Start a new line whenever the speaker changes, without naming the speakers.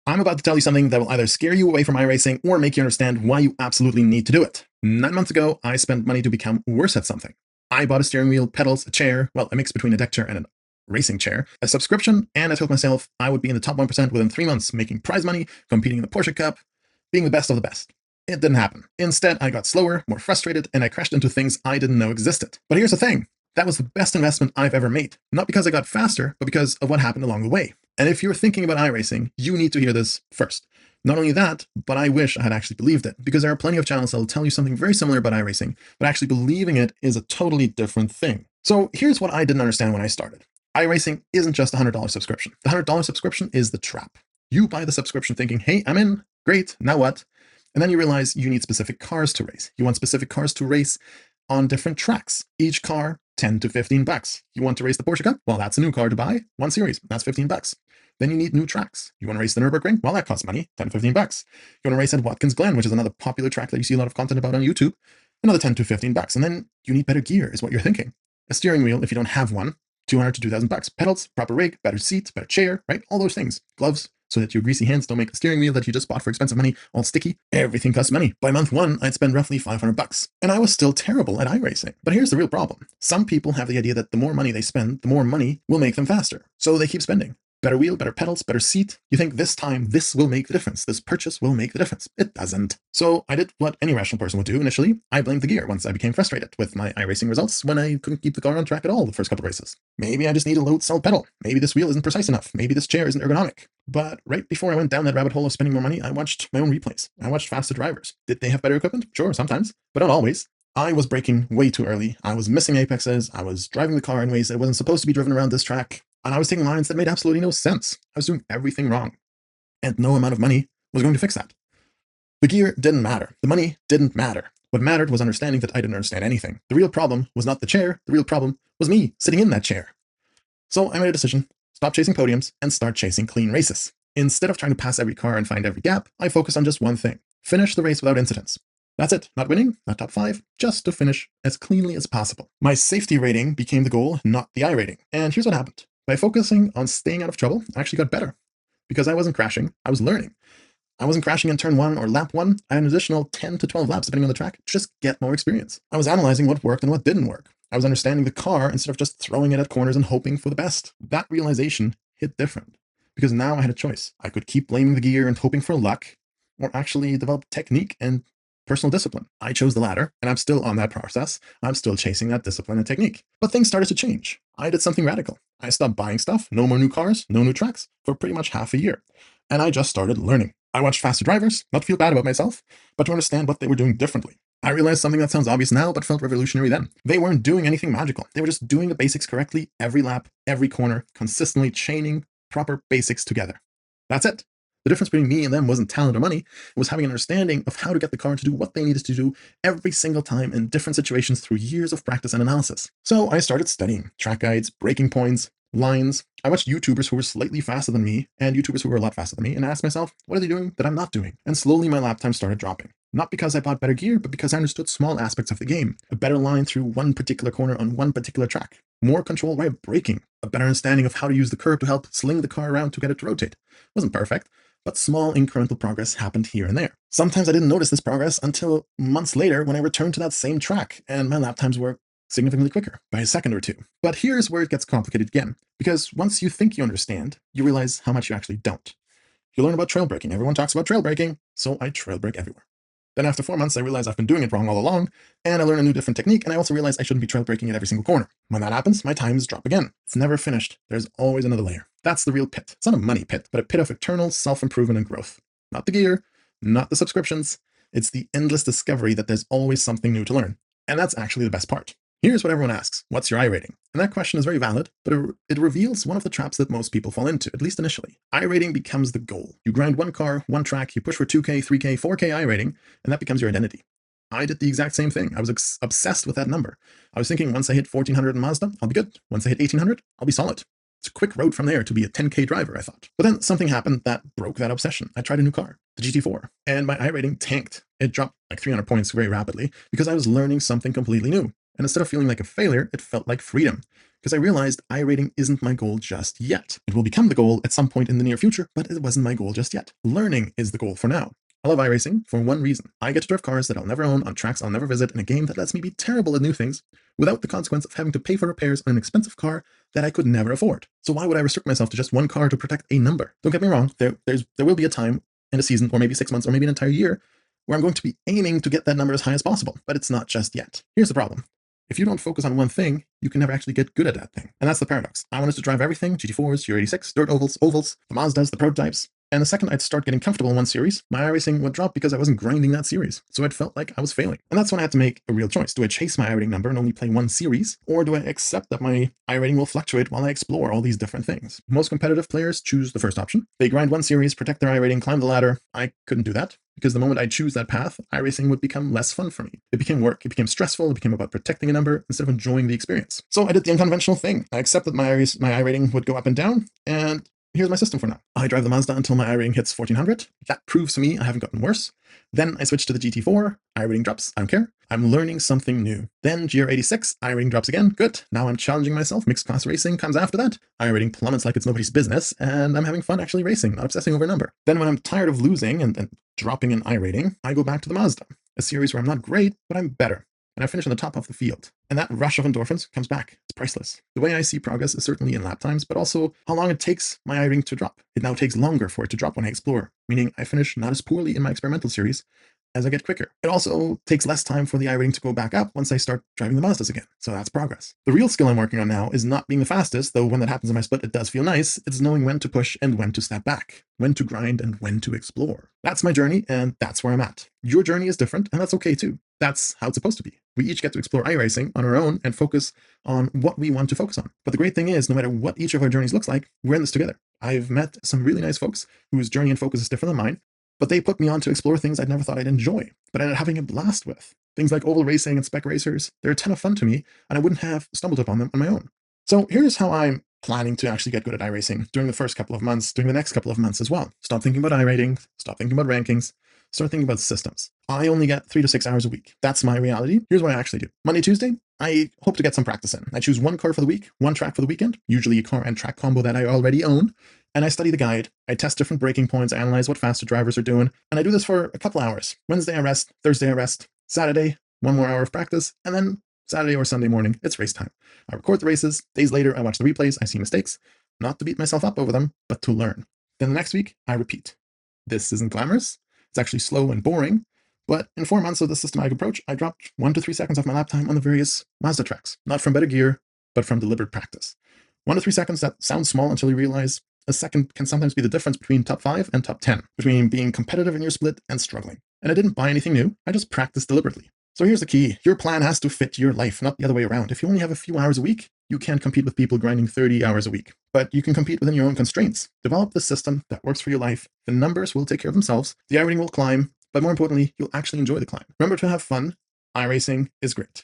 I'm about to tell you something that will either scare you away from iRacing or make you understand why you absolutely need to do it. 9 months ago, I spent money to become worse at something. I bought a steering wheel, pedals, a chair, well, a mix between a deck chair and a racing chair, a subscription, and I told myself I would be in the top 1% within 3 months, making prize money, competing in the Porsche Cup, being the best of the best. It didn't happen. Instead, I got slower, more frustrated, and I crashed into things I didn't know existed. But here's the thing. That was the best investment I've ever made. Not because I got faster, but because of what happened along the way. And if you're thinking about iRacing, you need to hear this first. Not only that, but I wish I had actually believed it, because there are plenty of channels that will tell you something very similar about iRacing, but actually believing it is a totally different thing. So here's what I didn't understand when I started. iRacing isn't just a $100 subscription. The $100 subscription is the trap. You buy the subscription thinking, hey, I'm in, great, now what? And then you realize you need specific cars to race. You want specific cars to race on different tracks. Each car, 10 to 15 bucks. You want to race the Porsche Cup? Well, that's a new car to buy, one series, that's 15 bucks. Then you need new tracks. You want to race the Nürburgring? Well, that costs money, 10 to 15 bucks. You want to race at Watkins Glen, which is another popular track that you see a lot of content about on YouTube, another 10 to 15 bucks. And then you need better gear, is what you're thinking. A steering wheel, if you don't have one, 200 to 2,000 bucks. Pedals, proper rig, better seat, better chair, right? All those things. Gloves, so that your greasy hands don't make the steering wheel that you just bought for expensive money all sticky. Everything costs money. By month 1, I'd spend roughly 500 bucks. And I was still terrible at iRacing. But here's the real problem. Some people have the idea that the more money they spend, the more money will make them faster. So they keep spending. Better wheel, better pedals, better seat. You think this time this will make the difference. This purchase will make the difference. It doesn't. So I did what any rational person would do initially. I blamed the gear once I became frustrated with my iRacing results when I couldn't keep the car on track at all the first couple of races. Maybe I just need a load cell pedal. Maybe this wheel isn't precise enough. Maybe this chair isn't ergonomic. But right before I went down that rabbit hole of spending more money, I watched my own replays. I watched faster drivers. Did they have better equipment? Sure, sometimes, but not always. I was braking way too early. I was missing apexes. I was driving the car in ways that wasn't supposed to be driven around this track. And I was taking lines that made absolutely no sense. I was doing everything wrong. And no amount of money was going to fix that. The gear didn't matter. The money didn't matter. What mattered was understanding that I didn't understand anything. The real problem was not the chair. The real problem was me sitting in that chair. So I made a decision. Stop chasing podiums and start chasing clean races. Instead of trying to pass every car and find every gap, I focused on just one thing. Finish the race without incidents. That's it. Not winning, not top 5, just to finish as cleanly as possible. My safety rating became the goal, not the iRating. And here's what happened. By focusing on staying out of trouble, I actually got better. Because I wasn't crashing, I was learning. I wasn't crashing in turn 1 or lap 1. I had an additional 10 to 12 laps depending on the track to just get more experience. I was analyzing what worked and what didn't work. I was understanding the car instead of just throwing it at corners and hoping for the best. That realization hit different. Because now I had a choice. I could keep blaming the gear and hoping for luck, or actually develop technique and personal discipline. I chose the latter, and I'm still on that process. I'm still chasing that discipline and technique. But things started to change. I did something radical. I stopped buying stuff, no more new cars, no new tracks, for pretty much half a year. And I just started learning. I watched faster drivers, not to feel bad about myself, but to understand what they were doing differently. I realized something that sounds obvious now, but felt revolutionary then. They weren't doing anything magical. They were just doing the basics correctly every lap, every corner, consistently chaining proper basics together. That's it. The difference between me and them wasn't talent or money. It was having an understanding of how to get the car to do what they needed to do every single time in different situations through years of practice and analysis. So I started studying track guides, braking points, lines. I watched YouTubers who were slightly faster than me and YouTubers who were a lot faster than me and asked myself, what are they doing that I'm not doing? And slowly my lap time started dropping. Not because I bought better gear, but because I understood small aspects of the game. A better line through one particular corner on one particular track. More control while braking. A better understanding of how to use the curb to help sling the car around to get it to rotate. Wasn't perfect, but small incremental progress happened here and there. Sometimes I didn't notice this progress until months later when I returned to that same track and my lap times were significantly quicker by a second or two. But here's where it gets complicated again, because once you think you understand, you realize how much you actually don't. You learn about trail braking. Everyone talks about trail braking, so I trail brake everywhere. Then after 4 months, I realized I've been doing it wrong all along, and I learn a new different technique, and I also realize I shouldn't be trail braking at every single corner. When that happens, my times drop again. It's never finished. There's always another layer. That's the real pit. It's not a money pit, but a pit of eternal self-improvement and growth. Not the gear, not the subscriptions. It's the endless discovery that there's always something new to learn. And that's actually the best part. Here's what everyone asks. What's your iRating? And that question is very valid, but it reveals one of the traps that most people fall into, at least initially. iRating becomes the goal. You grind one car, one track, you push for 2K, 3K, 4K iRating, and that becomes your identity. I did the exact same thing. I was obsessed with that number. I was thinking once I hit 1400 in Mazda, I'll be good. Once I hit 1800, I'll be solid. It's a quick road from there to be a 10K driver, I thought. But then something happened that broke that obsession. I tried a new car, the GT4, and my iRating tanked. It dropped like 300 points very rapidly because I was learning something completely new. And instead of feeling like a failure, it felt like freedom. because I realized iRating isn't my goal just yet. It will become the goal at some point in the near future, but it wasn't my goal just yet. Learning is the goal for now. I love iRacing for one reason. I get to drive cars that I'll never own on tracks I'll never visit in a game that lets me be terrible at new things without the consequence of having to pay for repairs on an expensive car that I could never afford. So why would I restrict myself to just one car to protect a number? Don't get me wrong, there will be a time in a season, or maybe 6 months, or maybe an entire year, where I'm going to be aiming to get that number as high as possible, but it's not just yet. Here's the problem. If you don't focus on one thing, you can never actually get good at that thing. And that's the paradox. I wanted to drive everything, GT4s, Ur86, dirt ovals, the Mazdas, the prototypes. And the second I'd start getting comfortable in one series, my iRacing would drop because I wasn't grinding that series. So it felt like I was failing. And that's when I had to make a real choice. Do I chase my iRating number and only play one series? Or do I accept that my iRating will fluctuate while I explore all these different things? Most competitive players choose the first option. They grind one series, protect their iRating, climb the ladder. I couldn't do that, because the moment I choose that path, iRacing would become less fun for me. It became work, it became stressful, it became about protecting a number instead of enjoying the experience. So I did the unconventional thing. I accepted my iRating would go up and down, and here's my system for now. I drive the Mazda until my iRating hits 1400. That proves to me I haven't gotten worse. Then I switch to the GT4, iRating drops, I don't care. I'm learning something new. Then GR86, iRating drops again, good. Now I'm challenging myself, mixed class racing comes after that. iRating plummets like it's nobody's business, and I'm having fun actually racing, not obsessing over a number. Then when I'm tired of losing and dropping in iRating, I go back to the Mazda, a series where I'm not great, but I'm better. And I finish on the top of the field. And that rush of endorphins comes back. It's priceless. The way I see progress is certainly in lap times, but also how long it takes my iRating to drop. It now takes longer for it to drop when I explore, meaning I finish not as poorly in my experimental series as I get quicker. It also takes less time for the iRating to go back up once I start driving the Mazdas again. So that's progress. The real skill I'm working on now is not being the fastest, though when that happens in my split, it does feel nice. It's knowing when to push and when to step back, when to grind and when to explore. That's my journey, and that's where I'm at. Your journey is different, and that's okay too. That's how it's supposed to be. We each get to explore iRacing on our own and focus on what we want to focus on. But the great thing is, no matter what each of our journeys looks like, we're in this together. I've met some really nice folks whose journey and focus is different than mine, but they put me on to explore things I'd never thought I'd enjoy, but I ended up having a blast with. Things like oval racing and spec racers, they're a ton of fun to me, and I wouldn't have stumbled upon them on my own. So here's how I'm planning to actually get good at iRacing during the first couple of months, during the next couple of months as well. Stop thinking about iRating, stop thinking about rankings, start thinking about systems. I only get 3 to 6 hours a week. That's my reality. Here's what I actually do. Monday, Tuesday, I hope to get some practice in. I choose one car for the week, one track for the weekend, usually a car and track combo that I already own, and I study the guide. I test different braking points, I analyze what faster drivers are doing, and I do this for a couple hours. Wednesday I rest, Thursday I rest, Saturday, 1 more hour of practice, and then Saturday or Sunday morning, it's race time. I record the races, days later I watch the replays, I see mistakes, not to beat myself up over them, but to learn. Then the next week, I repeat. This isn't glamorous, it's actually slow and boring, but in 4 months of the systematic approach, I dropped 1 to 3 seconds off my lap time on the various Mazda tracks, not from better gear, but from deliberate practice. 1 to 3 seconds, that sounds small until you realize a second can sometimes be the difference between top 5 and top 10, between being competitive in your split and struggling. And I didn't buy anything new, I just practiced deliberately. So here's the key. Your plan has to fit your life, not the other way around. If you only have a few hours a week, you can't compete with people grinding 30 hours a week. But you can compete within your own constraints. Develop the system that works for your life. The numbers will take care of themselves. The iRating will climb. But more importantly, you'll actually enjoy the climb. Remember to have fun. iRacing is great.